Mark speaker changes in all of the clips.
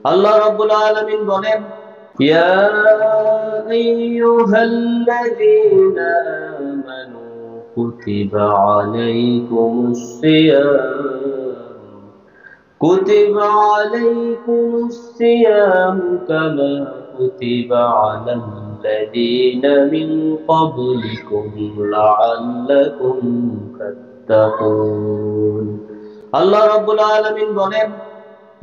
Speaker 1: আল্লাহ রাব্বুল আলামিন বলেন, ইয়া আইয়ুহাল্লাযীনা আমানু কুতিবা আলাইকুমুস সিয়াম كتب عليكم الصيام كما كتب على الذين من قبلكم لعلكم تتقون আল্লাহ রাব্বুল আলামিন বলেন,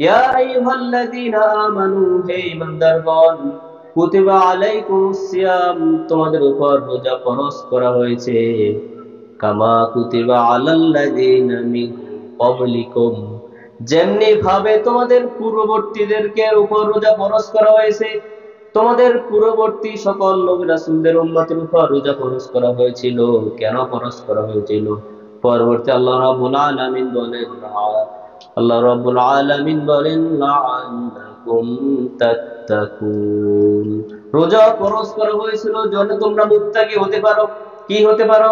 Speaker 1: ইয়া আইয়ুহাল্লাযীনা আমানু, হে ঈমানদারগণ, কুতিবা আলাইকুমুস সিয়াম, তোমাদের উপর রোজা ফরজ করা হয়েছে, কামা কুতিবা আলাল্লাযীনা মিন ক্বাবলিকুম, যেমনি ভাবে তোমাদের পূর্ববর্তীদেরকে উপর রোজা ফরজ করা হয়েছে, তোমাদের পূর্ববর্তী সকল নবী রাসূলদের উম্মতের উপর রোজা ফরজ করা হয়েছিল। কেন ফরজ করা হয়েছিল? পরবর্তী আল্লাহ রাব্বুল আলামিন বলেন, লাআল্লাকুম তাত্তাকুন, রোজা ফরজ করা হয়েছিল যেন তোমরা মুত্তাকি হতে পারো। কি হতে পারো?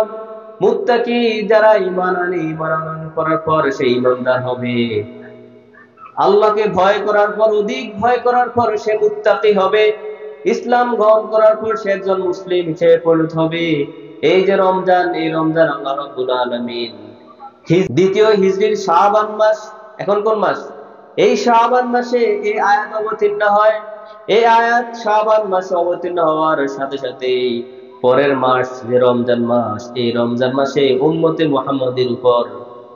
Speaker 1: মুত্তাকি, যারা ঈমান আনে, ঈমান করার পর সে ঈমানদার হবে। আল্লাহকে ভয় করার পর, অধিক ভয় করার পর সে মুত্তাকি হবে। ইসলাম গ্রহণ করার পর সে একজন মুসলিম হিসেবে পরিণত হবে। এই যে রমজান, এই রমজান আল্লাহ রাব্বুল আলামিন দ্বিতীয় হিজরির শাবান মাস, এখন কোন মাস? এই শাবান মাসে এই আয়াত অবতীর্ণ হয়। এই আয়াত শাবান মাসে অবতীর্ণ হওয়ার সাথে সাথে পরের মাস যে রমজান মাস, এই রমজান মাসে উম্মতে মুহাম্মাদের উপর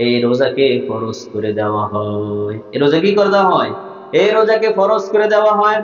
Speaker 1: এই রোজাকে ফরজ করে দেওয়া হয়। এই রোজা কি করে দেওয়া হয়? এই রোজাকে ফরজ করে দেওয়া হয়।